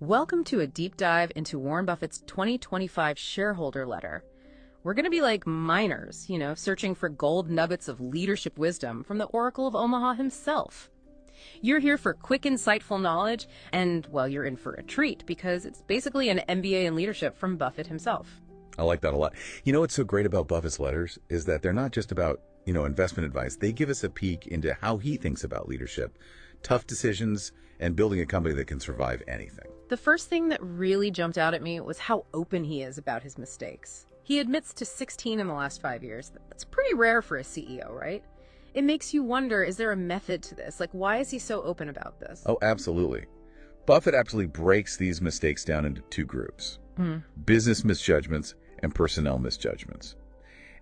Welcome to a deep dive into Warren Buffett's 2025 shareholder letter. We're going to be like miners, searching for gold nuggets of leadership wisdom from the Oracle of Omaha himself. You're here for quick, insightful knowledge, and, well, you're in for a treat because it's basically an MBA in leadership from Buffett himself. I like that a lot. You know what's so great about Buffett's letters is that they're not just about, investment advice. They give us a peek into how he thinks about leadership, tough decisions, and building a company that can survive anything. The first thing that really jumped out at me was how open he is about his mistakes. He admits to 16 in the last 5 years. That's pretty rare for a CEO, right? It makes you wonder, is there a method to this? Why is he so open about this? Oh, absolutely. Buffett absolutely breaks these mistakes down into two groups: business misjudgments and personnel misjudgments.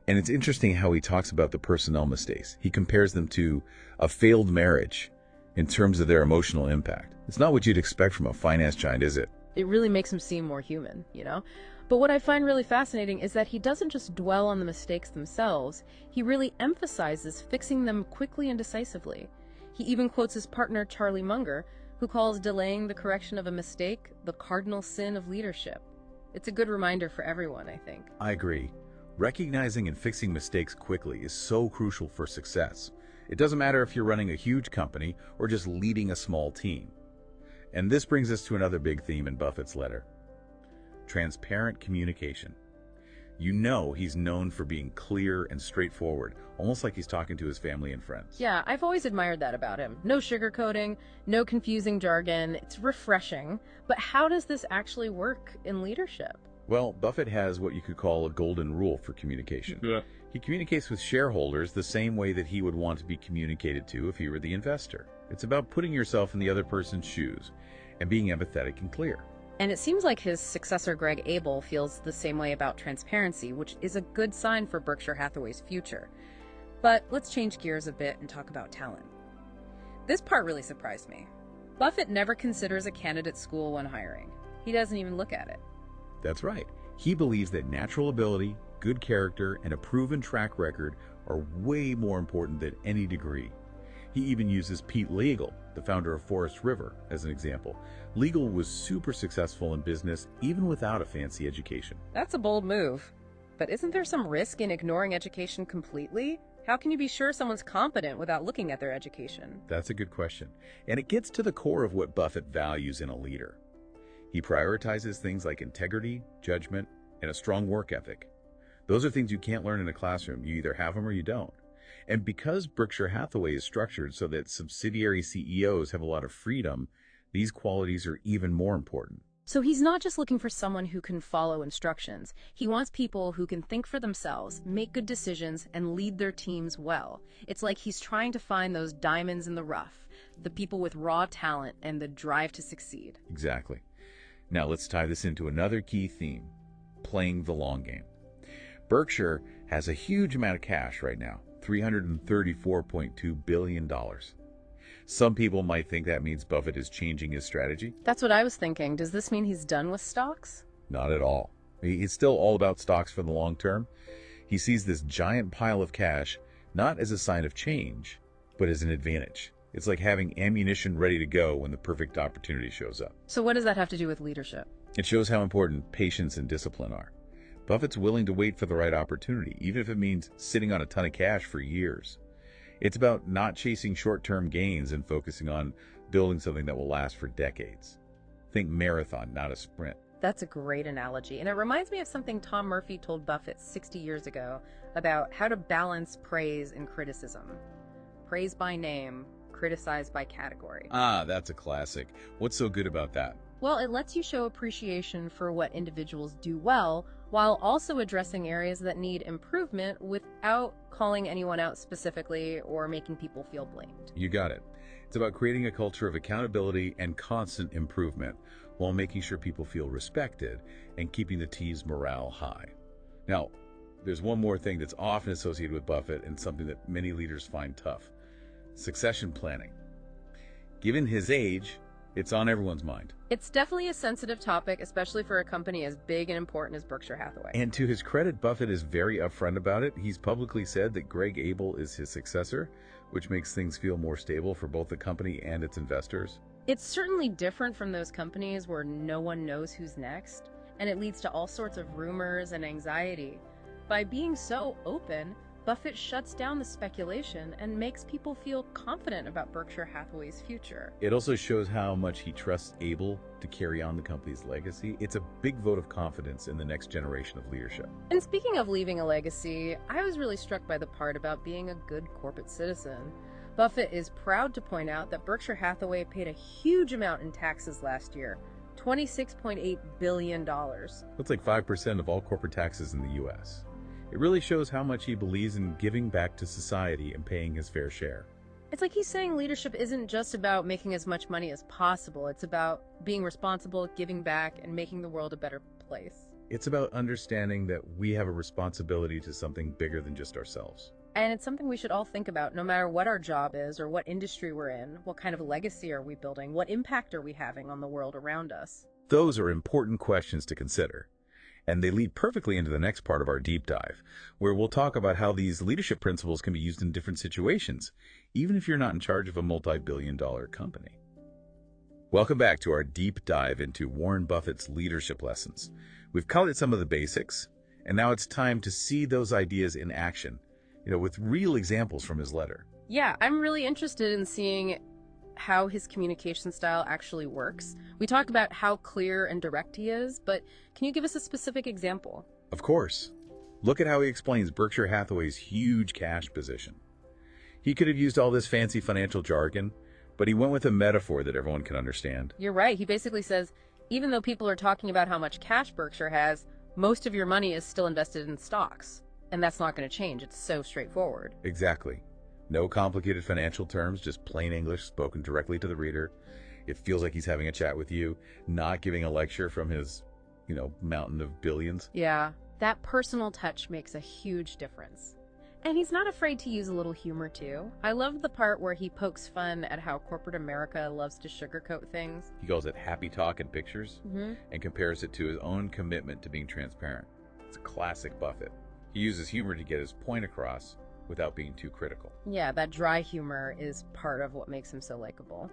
And it's interesting how he talks about the personnel mistakes. He compares them to a failed marriage in terms of their emotional impact. It's not what you'd expect from a finance giant, is it? It really makes him seem more human, But what I find really fascinating is that he doesn't just dwell on the mistakes themselves, he really emphasizes fixing them quickly and decisively. He even quotes his partner Charlie Munger, who calls delaying the correction of a mistake the cardinal sin of leadership. It's a good reminder for everyone, I think. I agree. Recognizing and fixing mistakes quickly is so crucial for success. It doesn't matter if you're running a huge company or just leading a small team. And this brings us to another big theme in Buffett's letter: transparent communication. He's known for being clear and straightforward, almost like he's talking to his family and friends. Yeah, I've always admired that about him. No sugarcoating, no confusing jargon. It's refreshing. But how does this actually work in leadership? Well, Buffett has what you could call a golden rule for communication. Yeah. He communicates with shareholders the same way that he would want to be communicated to if he were the investor. It's about putting yourself in the other person's shoes and being empathetic and clear. And it seems like his successor, Greg Abel, feels the same way about transparency, which is a good sign for Berkshire Hathaway's future. But let's change gears a bit and talk about talent. This part really surprised me. Buffett never considers a candidate school when hiring. He doesn't even look at it. That's right. He believes that natural ability, good character, and a proven track record are way more important than any degree. He even uses Pete Legal, the founder of Forest River, as an example. Legal was super successful in business even without a fancy education. That's a bold move. But isn't there some risk in ignoring education completely? How can you be sure someone's competent without looking at their education? That's a good question. And it gets to the core of what Buffett values in a leader. He prioritizes things like integrity, judgment, and a strong work ethic. Those are things you can't learn in a classroom. You either have them or you don't. And because Berkshire Hathaway is structured so that subsidiary CEOs have a lot of freedom, these qualities are even more important. So he's not just looking for someone who can follow instructions. He wants people who can think for themselves, make good decisions, and lead their teams well. It's like he's trying to find those diamonds in the rough, the people with raw talent and the drive to succeed. Exactly. Now let's tie this into another key theme: playing the long game. Berkshire has a huge amount of cash right now, $334.2 billion. Some people might think that means Buffett is changing his strategy. That's what I was thinking. Does this mean he's done with stocks? Not at all. He's still all about stocks for the long term. He sees this giant pile of cash not as a sign of change, but as an advantage. It's like having ammunition ready to go when the perfect opportunity shows up. So what does that have to do with leadership? It shows how important patience and discipline are. Buffett's willing to wait for the right opportunity, even if it means sitting on a ton of cash for years. It's about not chasing short-term gains and focusing on building something that will last for decades. Think marathon, not a sprint. That's a great analogy, and it reminds me of something Tom Murphy told Buffett 60 years ago about how to balance praise and criticism. Praise by name, criticize by category. Ah, that's a classic. What's so good about that? Well, it lets you show appreciation for what individuals do well, while also addressing areas that need improvement without calling anyone out specifically or making people feel blamed. You got it. It's about creating a culture of accountability and constant improvement while making sure people feel respected and keeping the team's morale high. Now, there's one more thing that's often associated with Buffett and something that many leaders find tough: succession planning. Given his age, it's on everyone's mind. It's definitely a sensitive topic, especially for a company as big and important as Berkshire Hathaway. And to his credit, Buffett is very upfront about it. He's publicly said that Greg Abel is his successor, which makes things feel more stable for both the company and its investors. It's certainly different from those companies where no one knows who's next, and it leads to all sorts of rumors and anxiety. By being so open, Buffett shuts down the speculation and makes people feel confident about Berkshire Hathaway's future. It also shows how much he trusts Abel to carry on the company's legacy. It's a big vote of confidence in the next generation of leadership. And speaking of leaving a legacy, I was really struck by the part about being a good corporate citizen. Buffett is proud to point out that Berkshire Hathaway paid a huge amount in taxes last year, $26.8 billion. That's like 5% of all corporate taxes in the U.S. It really shows how much he believes in giving back to society and paying his fair share. It's like he's saying leadership isn't just about making as much money as possible. It's about being responsible, giving back, and making the world a better place. It's about understanding that we have a responsibility to something bigger than just ourselves. And it's something we should all think about, no matter what our job is or what industry we're in. What kind of legacy are we building? What impact are we having on the world around us? Those are important questions to consider. And they lead perfectly into the next part of our deep dive, where we'll talk about how these leadership principles can be used in different situations, even if you're not in charge of a multi-billion-dollar company. Welcome back to our deep dive into Warren Buffett's leadership lessons. We've covered some of the basics, and now it's time to see those ideas in action, with real examples from his letter. Yeah, I'm really interested in seeing how his communication style actually works. We talked about how clear and direct he is, but can you give us a specific example? Of course. Look at how he explains Berkshire Hathaway's huge cash position. He could have used all this fancy financial jargon, but he went with a metaphor that everyone can understand. You're right. He basically says, even though people are talking about how much cash Berkshire has, most of your money is still invested in stocks. And that's not going to change. It's so straightforward. Exactly. No complicated financial terms, just plain English spoken directly to the reader. It feels like he's having a chat with you, not giving a lecture from his, mountain of billions. Yeah, that personal touch makes a huge difference. And he's not afraid to use a little humor, too. I love the part where he pokes fun at how corporate America loves to sugarcoat things. He calls it happy talk in pictures and compares it to his own commitment to being transparent. It's a classic Buffett. He uses humor to get his point across without being too critical. Yeah, that dry humor is part of what makes him so likable.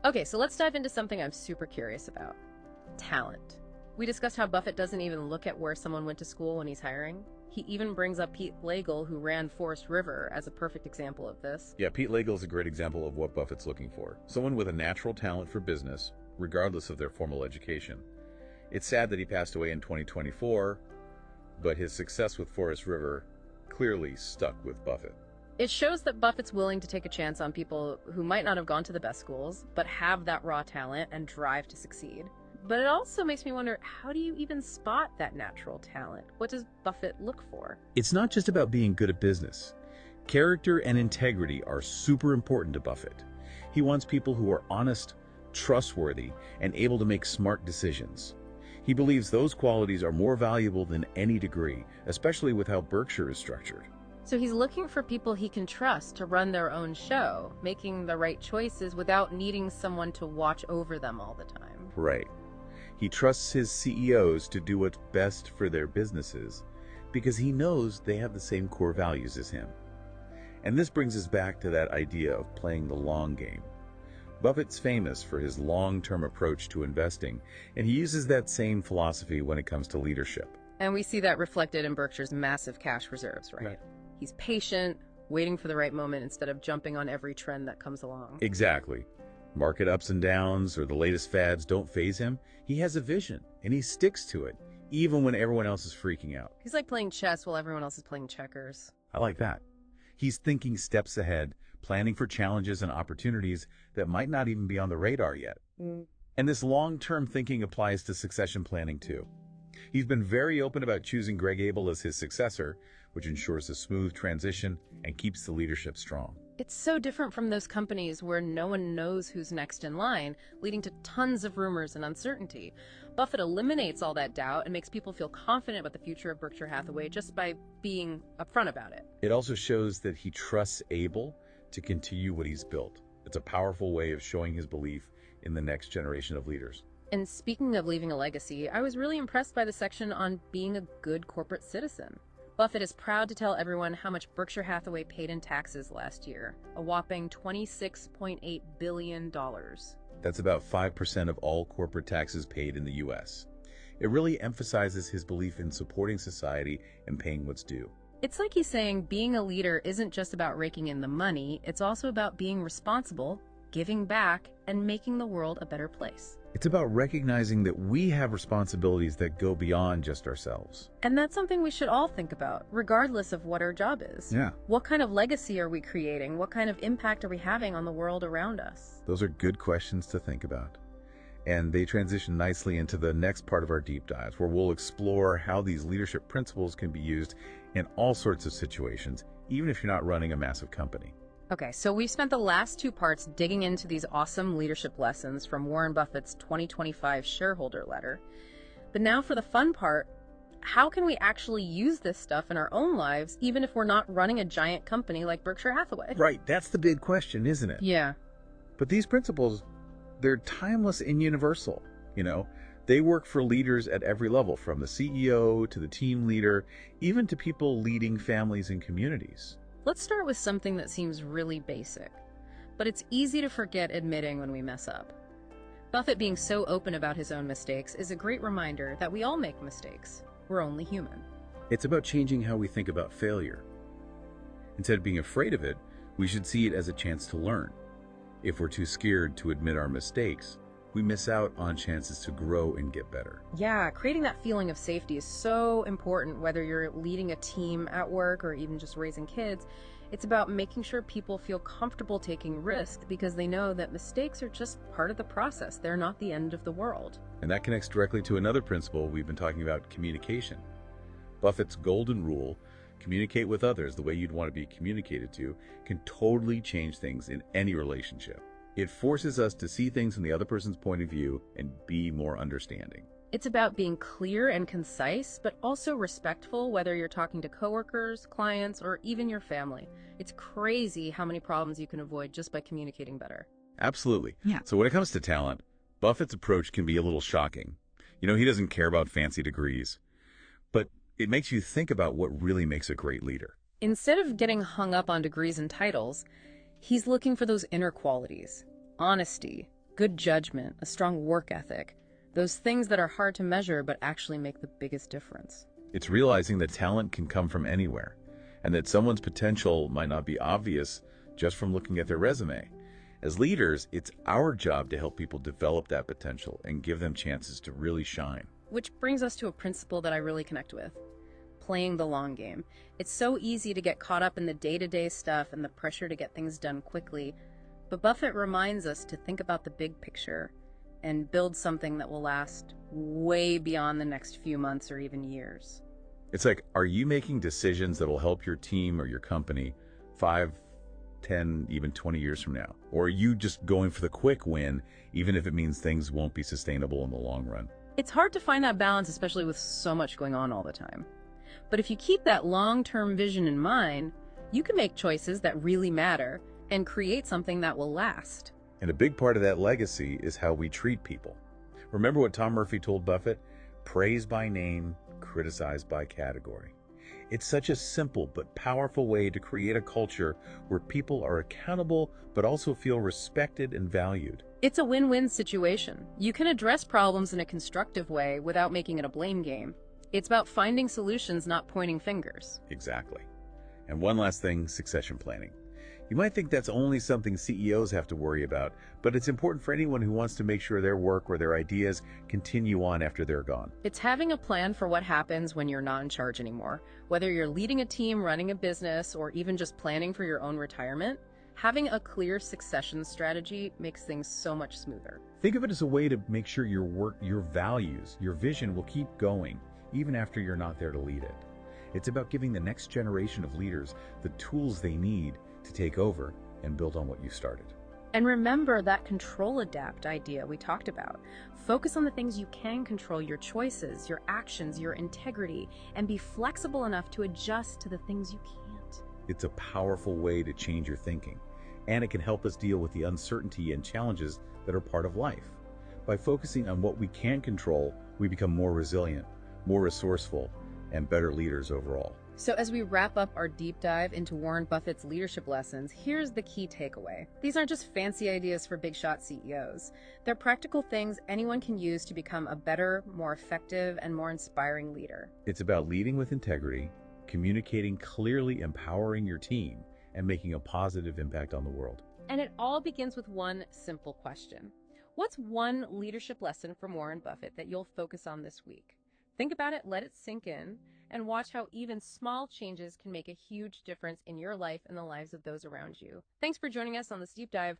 Okay, so let's dive into something I'm super curious about. Talent. We discussed how Buffett doesn't even look at where someone went to school when he's hiring. He even brings up Pete Legel, who ran Forest River, as a perfect example of this. Yeah, Pete Legel is a great example of what Buffett's looking for. Someone with a natural talent for business, regardless of their formal education. It's sad that he passed away in 2024, but his success with Forest River clearly stuck with Buffett. It shows that Buffett's willing to take a chance on people who might not have gone to the best schools, but have that raw talent and drive to succeed. But it also makes me wonder, how do you even spot that natural talent? What does Buffett look for? It's not just about being good at business. Character and integrity are super important to Buffett. He wants people who are honest, trustworthy, and able to make smart decisions. He believes those qualities are more valuable than any degree, especially with how Berkshire is structured. So he's looking for people he can trust to run their own show, making the right choices without needing someone to watch over them all the time. Right. He trusts his CEOs to do what's best for their businesses because he knows they have the same core values as him. And this brings us back to that idea of playing the long game. Buffett's famous for his long-term approach to investing, and he uses that same philosophy when it comes to leadership. And we see that reflected in Berkshire's massive cash reserves, right? He's patient, waiting for the right moment instead of jumping on every trend that comes along. Exactly. Market ups and downs or the latest fads don't faze him. He has a vision, and he sticks to it, even when everyone else is freaking out. He's like playing chess while everyone else is playing checkers. I like that. He's thinking steps ahead, planning for challenges and opportunities that might not even be on the radar yet. And this long-term thinking applies to succession planning too. He's been very open about choosing Greg Abel as his successor, which ensures a smooth transition and keeps the leadership strong. It's so different from those companies where no one knows who's next in line, leading to tons of rumors and uncertainty. Buffett eliminates all that doubt and makes people feel confident about the future of Berkshire Hathaway just by being upfront about it. It also shows that he trusts Abel to continue what he's built. It's a powerful way of showing his belief in the next generation of leaders. And speaking of leaving a legacy, I was really impressed by the section on being a good corporate citizen. Buffett is proud to tell everyone how much Berkshire Hathaway paid in taxes last year, a whopping $26.8 billion. That's about 5% of all corporate taxes paid in the US. It really emphasizes his belief in supporting society and paying what's due. It's like he's saying being a leader isn't just about raking in the money, it's also about being responsible, giving back, and making the world a better place. It's about recognizing that we have responsibilities that go beyond just ourselves. And that's something we should all think about, regardless of what our job is. Yeah. What kind of legacy are we creating? What kind of impact are we having on the world around us? Those are good questions to think about. And they transition nicely into the next part of our deep dives, where we'll explore how these leadership principles can be used in all sorts of situations, even if you're not running a massive company. Okay, so we've spent the last two parts digging into these awesome leadership lessons from Warren Buffett's 2025 shareholder letter. But now for the fun part, how can we actually use this stuff in our own lives, even if we're not running a giant company like Berkshire Hathaway? Right, that's the big question, isn't it? Yeah. But these principles, they're timeless and universal. They work for leaders at every level, from the CEO to the team leader, even to people leading families and communities. Let's start with something that seems really basic, but it's easy to forget admitting when we mess up. Buffett being so open about his own mistakes is a great reminder that we all make mistakes. We're only human. It's about changing how we think about failure. Instead of being afraid of it, we should see it as a chance to learn. If we're too scared to admit our mistakes, we miss out on chances to grow and get better. Yeah, creating that feeling of safety is so important, whether you're leading a team at work or even just raising kids. It's about making sure people feel comfortable taking risks because they know that mistakes are just part of the process. They're not the end of the world. And that connects directly to another principle we've been talking about: communication. Buffett's golden rule, communicate with others the way you'd want to be communicated to, can totally change things in any relationship. It forces us to see things from the other person's point of view and be more understanding. It's about being clear and concise, but also respectful, whether you're talking to coworkers, clients, or even your family. It's crazy how many problems you can avoid just by communicating better. Absolutely. Yeah. So when it comes to talent, Buffett's approach can be a little shocking. He doesn't care about fancy degrees, but it makes you think about what really makes a great leader. Instead of getting hung up on degrees and titles, he's looking for those inner qualities: honesty, good judgment, a strong work ethic, those things that are hard to measure but actually make the biggest difference. It's realizing that talent can come from anywhere, and that someone's potential might not be obvious just from looking at their resume. As leaders, it's our job to help people develop that potential and give them chances to really shine. Which brings us to a principle that I really connect with: playing the long game. It's so easy to get caught up in the day-to-day stuff and the pressure to get things done quickly, but Buffett reminds us to think about the big picture and build something that will last way beyond the next few months or even years. It's like, are you making decisions that will help your team or your company 5, 10, even 20 years from now? Or are you just going for the quick win, even if it means things won't be sustainable in the long run? It's hard to find that balance, especially with so much going on all the time. But if you keep that long-term vision in mind, you can make choices that really matter and create something that will last. And a big part of that legacy is how we treat people. Remember what Tom Murphy told Buffett? Praise by name, criticize by category. It's such a simple but powerful way to create a culture where people are accountable but also feel respected and valued. It's a win-win situation. You can address problems in a constructive way without making it a blame game. It's about finding solutions, not pointing fingers. Exactly. And one last thing, succession planning. You might think that's only something CEOs have to worry about, but it's important for anyone who wants to make sure their work or their ideas continue on after they're gone. It's having a plan for what happens when you're not in charge anymore. Whether you're leading a team, running a business, or even just planning for your own retirement, having a clear succession strategy makes things so much smoother. Think of it as a way to make sure your work, your values, your vision will keep going, even after you're not there to lead it. It's about giving the next generation of leaders the tools they need to take over and build on what you started. And remember that control adapt idea we talked about. Focus on the things you can control, your choices, your actions, your integrity, and be flexible enough to adjust to the things you can't. It's a powerful way to change your thinking, and it can help us deal with the uncertainty and challenges that are part of life. By focusing on what we can control, we become more resilient, more resourceful, and better leaders overall. So as we wrap up our deep dive into Warren Buffett's leadership lessons, here's the key takeaway. These aren't just fancy ideas for big shot CEOs. They're practical things anyone can use to become a better, more effective, and more inspiring leader. It's about leading with integrity, communicating clearly, empowering your team, and making a positive impact on the world. And it all begins with one simple question. What's one leadership lesson from Warren Buffett that you'll focus on this week? Think about it, let it sink in, and watch how even small changes can make a huge difference in your life and the lives of those around you. Thanks for joining us on this deep dive.